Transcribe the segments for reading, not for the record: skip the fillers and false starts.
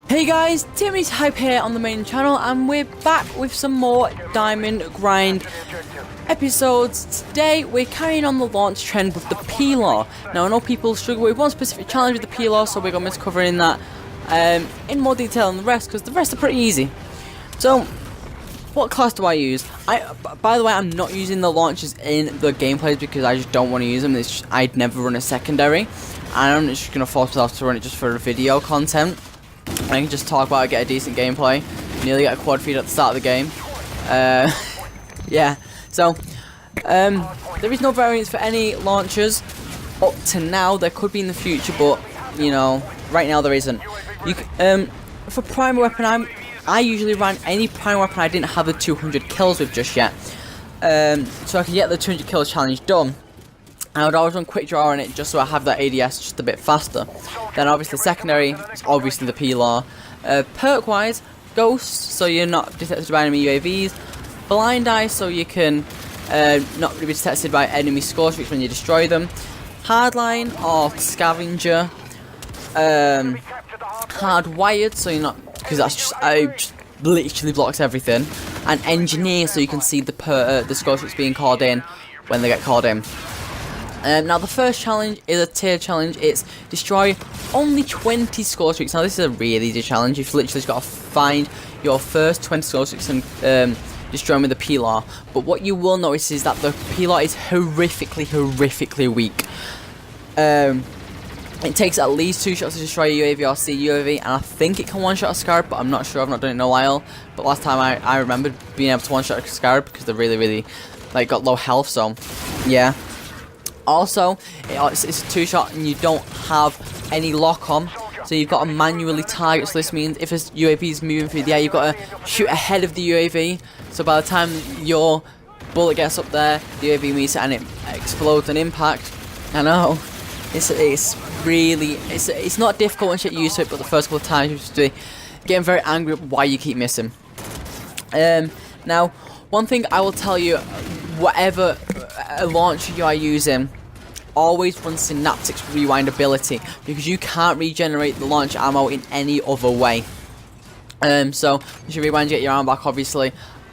Hey guys, Timmy's Hype here on the main channel, and we're back with some more Diamond Grind episodes. Today we're carrying on the launch trend with the P-Law. Now I know people struggle with one specific challenge with the P-Law, so we're going to be covering that in more detail than the rest, because the rest are pretty easy. So, what class do I use? By the way, I'm not using the launches in the gameplays because I just don't want to use them. I'd never run a secondary, and I'm just going to force myself to run it just for video content. I can just talk about it, get a decent gameplay. Nearly get a quad feed at the start of the game. Yeah, so there is no variance for any launchers up to now. There could be in the future, but you know, right now there isn't. For primary weapon, I usually ran any primary weapon I didn't have the 200 kills with just yet, so I could get the 200 kills challenge done. I would always run quick draw on it just so I have that ADS just a bit faster. Then obviously secondary is obviously the P-Law. Perk wise, Ghost, so you're not detected by enemy UAVs. Blind Eye, so you can not be detected by enemy score streaks when you destroy them. Hardline or Scavenger. Hardwired, so you're not, because that's just literally blocks everything. And Engineer, so you can see the score streaks being called in when they get called in. Now the first challenge is a tier challenge. It's destroy only 20 score streaks. Now this is a really easy challenge. You've literally just got to find your first 20 score streaks and destroy them with the P-Law. But what you will notice is that the P-Law is horrifically weak. It takes at least 2 shots to destroy a UAV or see UAV, and I think it can one-shot a Scarab, but I'm not sure. I've not done it in a while. But last time I remembered being able to one-shot a Scarab because they're really like got low health. So yeah. Also, it's a 2-shot and you don't have any lock on, so you've got to manually target. So this means if a UAV is moving through the air, you've got to shoot ahead of the UAV. So by the time your bullet gets up there, the UAV meets it and it explodes on impact. I know, it's not difficult once you get used to it, but the first couple of times you just be getting very angry at why you keep missing. Now, one thing I will tell you, whatever launcher you are using, always run Synaptic's rewind ability, because you can't regenerate the launch ammo in any other way. So you should rewind to get your ammo back, obviously,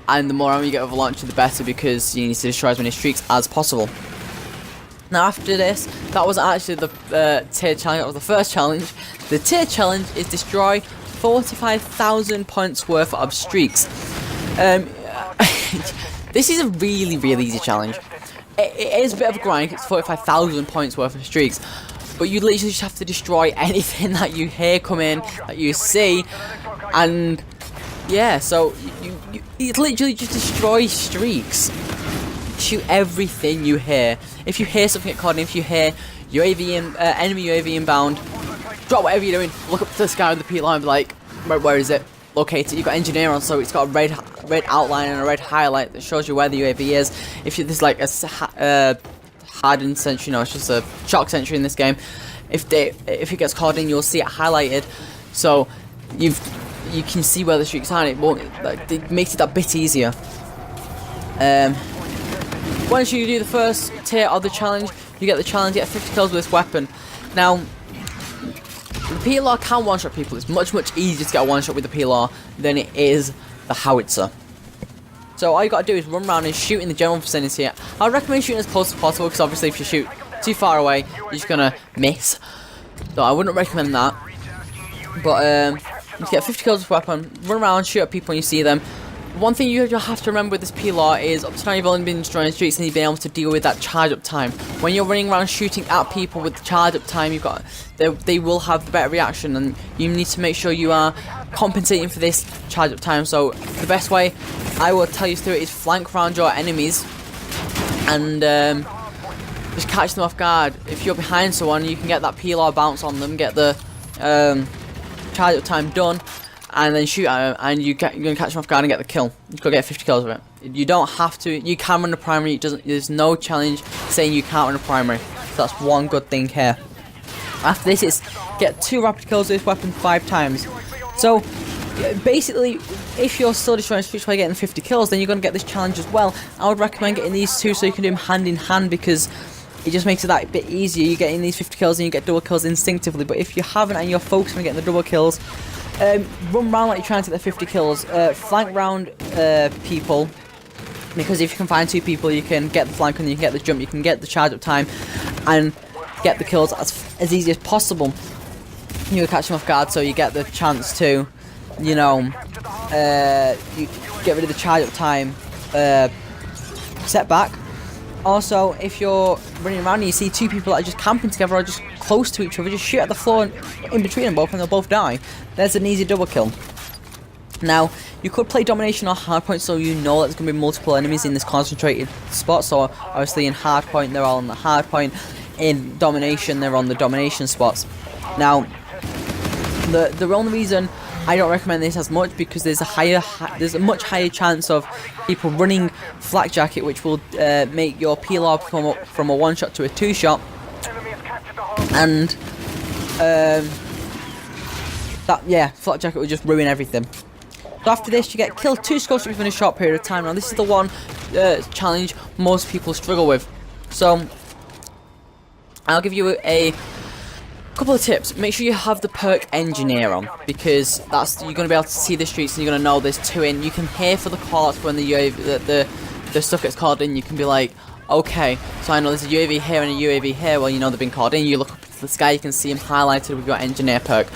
and the more ammo you get with a launcher the better, because you need to destroy as many streaks as possible. Now after this, that was actually the tier challenge. That was the first challenge. The tier challenge is destroy 45,000 points worth of streaks. This is a really easy challenge. It is a bit of a grind. It's 45,000 points worth of streaks, but you literally just have to destroy anything that you hear come in, that you see, and yeah. So you literally just destroy streaks. Shoot everything you hear. If you hear something at called in, if you hear UAV enemy UAV inbound, drop whatever you're doing. Look up to the sky with the P-Law and be like, where is it? Locate it. You've got Engineer on, so it's got a red outline and a red highlight that shows you where the UAV is. If there's like a hardened sentry, no, it's just a shock sentry in this game. If it gets called in, you'll see it highlighted, so you can see where the streaks are. It makes it that bit easier. Once you do the first tier of the challenge, you get the challenge, get 50 kills with this weapon. Now, the P-Law can one-shot people. It's much easier to get a one-shot with the P-Law than it is the howitzer. So all you got to do is run around and shoot in the general vicinity. I would recommend shooting as close as possible, because obviously if you shoot too far away, you're just going to miss. So I wouldn't recommend that. But you get 50 kills with the weapon, run around, shoot at people when you see them. One thing you have to remember with this P-Law is, up to now you've only been destroying streaks and you've been able to deal with that charge up time. When you're running around shooting at people with the charge up time, they will have the better reaction, and you need to make sure you are compensating for this charge up time. So the best way I will tell you to do it is flank round your enemies and just catch them off guard. If you're behind someone, you can get that P-Law bounce on them, get the charge up time done, and then shoot at him, and you're going to catch him off guard and get the kill. You've got to get 50 kills with it. You don't have to. You can run the primary. There's no challenge saying you can't run a primary. So that's one good thing here. After this, it's get 2 rapid kills with this weapon 5 times. So basically, if you're still destroying streaks by getting 50 kills, then you're going to get this challenge as well. I would recommend getting these 2 so you can do them hand in hand, because it just makes it that bit easier. You get in these 50 kills and you get double kills instinctively. But if you haven't and you're focused on getting the double kills, run around like you're trying to get the 50 kills. Flank round people, because if you can find 2 people, you can get the flank and you can get the jump, you can get the charge up time, and get the kills as easy as possible. You catch them off guard, so you get the chance to, you know, you get rid of the charge up time setback. Also, if you're running around and you see 2 people that are just camping together or just close to each other, just shoot at the floor in between them both and they'll both die. There's an easy double kill. Now, you could play domination or hardpoint, so you know that there's going to be multiple enemies in this concentrated spot. So obviously in hardpoint, they're all on the hardpoint. In domination, they're on the domination spots. Now, the only reason I don't recommend this as much, because there's a much higher chance of people running flak jacket, which will make your PLR come up from a 1-shot to a 2-shot, and flak jacket will just ruin everything. So after this, you get killed 2 score streaks within a short period of time. Now this is the one challenge most people struggle with. So I'll give you a couple of tips. Make sure you have the perk engineer on, because that's, you're going to be able to see the streets and you're going to know there's 2 in. You can hear for the callouts when the stuff gets called in. You can be like, okay, so I know there's a UAV here and a UAV here. Well, you know they've been called in. You look up to the sky, you can see them highlighted with your engineer perk.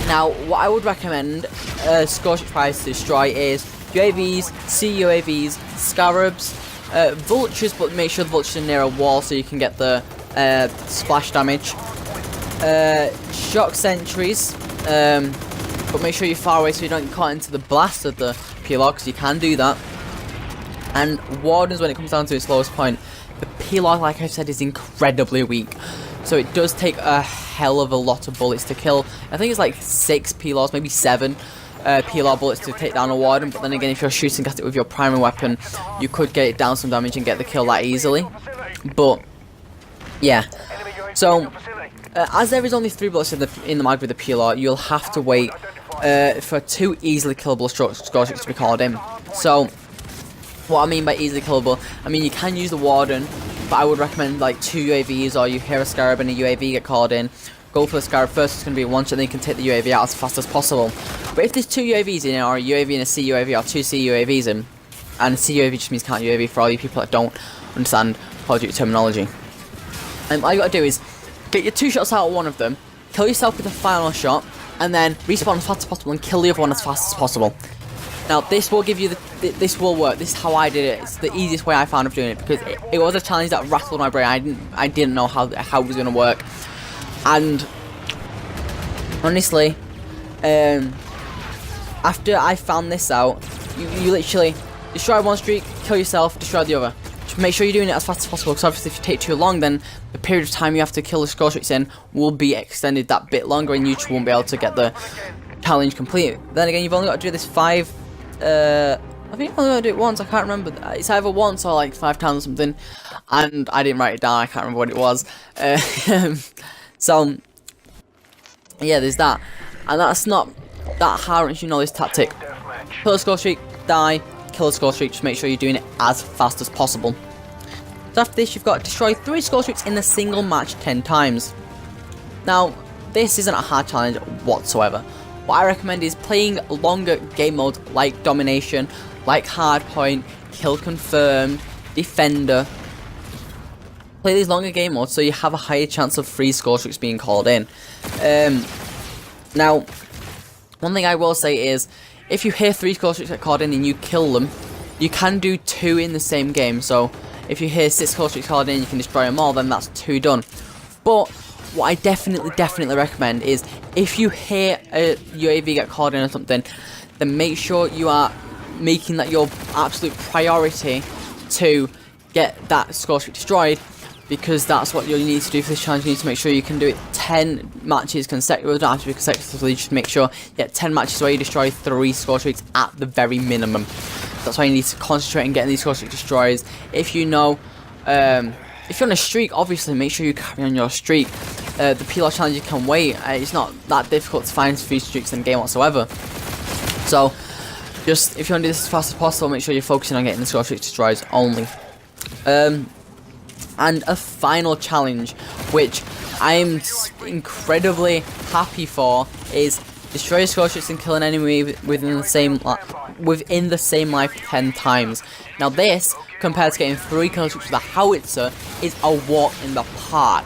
Now, what I would recommend score streak tries to destroy is UAVs, CUAVs, scarabs, vultures, but make sure the vultures are near a wall so you can get the splash damage. Shock sentries, but make sure you're far away so you don't get caught into the blast of the PLR, because you can do that. And wardens, when it comes down to its lowest point, the PLR, like I said, is incredibly weak. So it does take a hell of a lot of bullets to kill. I think it's like 6 PLRs, maybe 7 PLR bullets to take down a warden. But then again, if you're shooting at it with your primary weapon, you could get it down some damage and get the kill that easily. But yeah, so as there is only 3 bullets in the mag with the PLR, you'll have to wait for 2 easily killable score streaks to be called in. So what I mean by easily killable, I mean you can use the warden, but I would recommend like 2 UAVs, or you hear a scarab and a UAV get called in. Go for the scarab first, it's going to be a 1-shot, and then you can take the UAV out as fast as possible. But if there's 2 UAVs in, or a UAV and a CUAV, or 2 CUAVs in, and CUAV just means can't UAV for all you people that don't understand Call of Duty terminology. All you got to do is get your 2 shots out of one of them, kill yourself with the final shot, and then respawn as fast as possible and kill the other one as fast as possible. Now this will give you this will work. This is how I did it. It's the easiest way I found of doing it, because it was a challenge that rattled my brain. I didn't know how it was going to work. And honestly, after I found this out, you literally destroy one streak, kill yourself, destroy the other. Just make sure you're doing it as fast as possible, because obviously if you take too long, then the period of time you have to kill the score streaks in will be extended that bit longer, and you just won't be able to get the challenge complete. Then again, you've only got to do this 5. I think I'm only going to do it once. I can't remember. It's either once or like 5 times or something, and I didn't write it down. I can't remember what it was. So yeah, there's that, and that's not that hard once you know this tactic. Kill a score streak, die, kill a score streak. Just make sure you're doing it as fast as possible. So after this, you've got to destroy 3 score streaks in a single match 10 times. Now, this isn't a hard challenge whatsoever. What I recommend is playing longer game modes like Domination, like Hardpoint, Kill Confirmed, Defender. Play these longer game modes so you have a higher chance of 3 score streaks being called in. Now, one thing I will say is, if you hear 3 score streaks get called in and you kill them, you can do 2 in the same game. So if you hear 6 score streaks called in, you can destroy them all, then that's 2 done. But what I definitely recommend is, if you hear a UAV get called in or something, then make sure you are making that your absolute priority to get that score streak destroyed, because that's what you need to do for this challenge. You need to make sure you can do it 10 matches consecutively. Don't have to be consecutively, just make sure you get 10 matches where you destroy 3 score streaks at the very minimum. That's why you need to concentrate on getting these score streak destroys. If you know, if you're on a streak, obviously make sure you carry on your streak. The PLR challenge, you can wait. It's not that difficult to find 3 streaks in the game whatsoever. So, just if you want to do this as fast as possible, make sure you're focusing on getting the score streak destroys only. And a final challenge, which I'm incredibly happy for is destroy score ships and kill an enemy within the same life 10 times. Now this, compared to getting 3 kill streaks with a howitzer, is a walk in the park.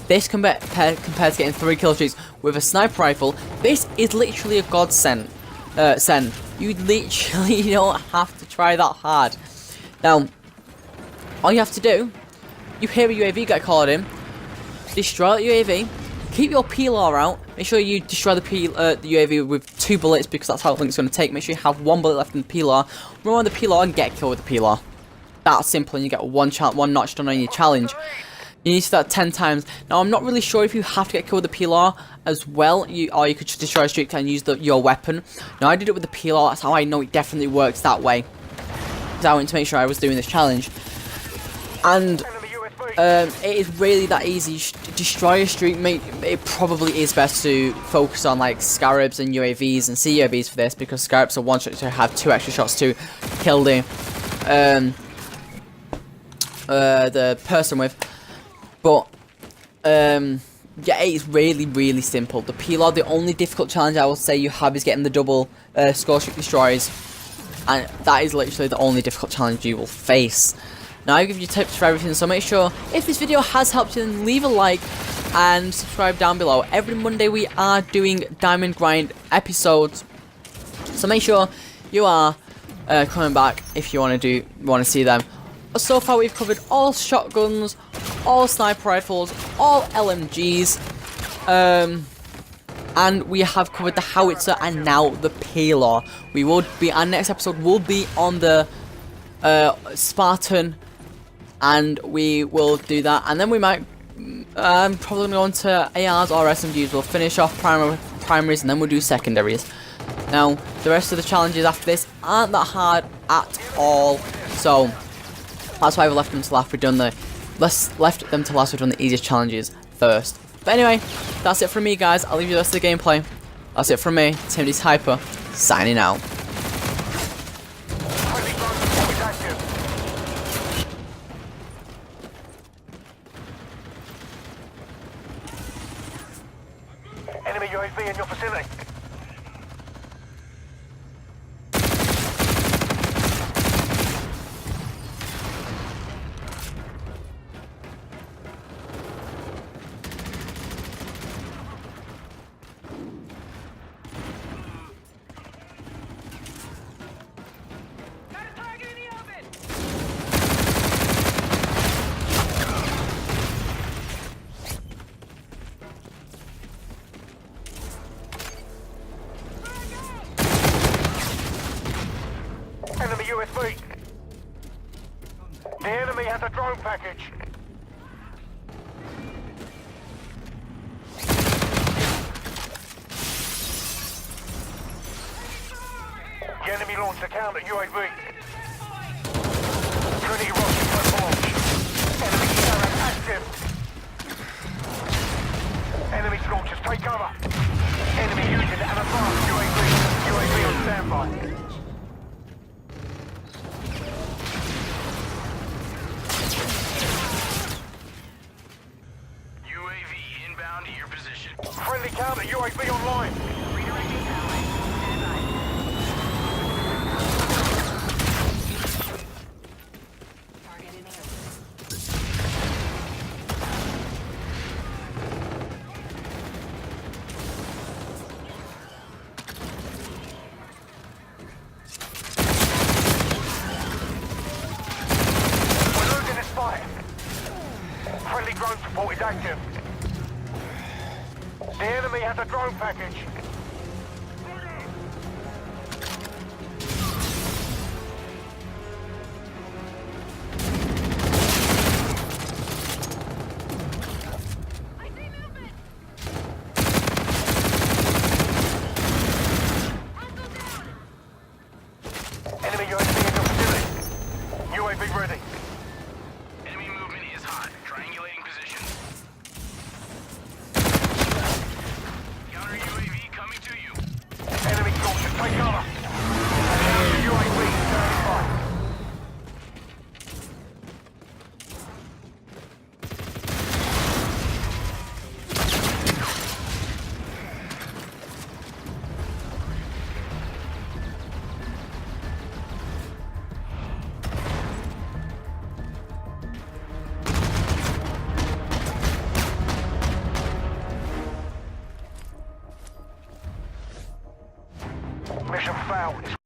This compared to getting 3 kill streaks with a sniper rifle, this is literally a godsend. You literally don't have to try that hard. Now, all you have to do, you hear a UAV get called in, destroy the UAV, keep your PLR out, make sure you destroy the UAV with 2 bullets because that's how long it's going to take. Make sure you have 1 bullet left in the PLR, run on the PLR and get a kill with the PLR. That's simple, and you get one notch done on your challenge. You need to start 10 times. Now, I'm not really sure if you have to get killed with the PLR as well, or you could just destroy a streak and use your weapon. Now, I did it with the PLR, that's how I know it definitely works that way. Because I wanted to make sure I was doing this challenge. And it is really that easy. Destroy a streak, it probably is best to focus on like Scarabs and UAVs and CUAVs for this, because Scarabs are one shot to have 2 extra shots to kill the person with. But, yeah, it's really simple. The PLR, the only difficult challenge I will say you have is getting the double score streak destroys. And that is literally the only difficult challenge you will face. Now, I give you tips for everything, so make sure, if this video has helped you, then leave a like and subscribe down below. Every Monday we are doing Diamond Grind episodes, so make sure you are coming back if you want to see them. So far, we've covered all shotguns, all sniper rifles, all LMGs, and we have covered the howitzer and now the PLR. Our next episode will be on the Spartan, and we will do that. And then we might, probably go on to ARs or SMGs. We'll finish off primaries, and then we'll do secondaries. Now, the rest of the challenges after this aren't that hard at all, so that's why we left them till after we've done the easiest challenges first. But anyway, that's it from me, guys. I'll leave you the rest of the gameplay. That's it from me, Timothy's Hyper, signing out. Enemy UAV in your vicinity. Enemy USV. The enemy has a drone package. The enemy launched a counter UAV. Trinity rocket at launch. Enemy turret active. Enemy launchers take cover. Enemy using an advanced UAV. UAV on standby. Inbound to your position. Friendly counter UAV online. Redirecting power. Target in air. We're losing this fight. Friendly drone support is active. The enemy has a drone package. I see movement. Enemy UAV in your vicinity. UAV ready. Enemy movement is hot. Triangulating position. Counter UAV coming. out.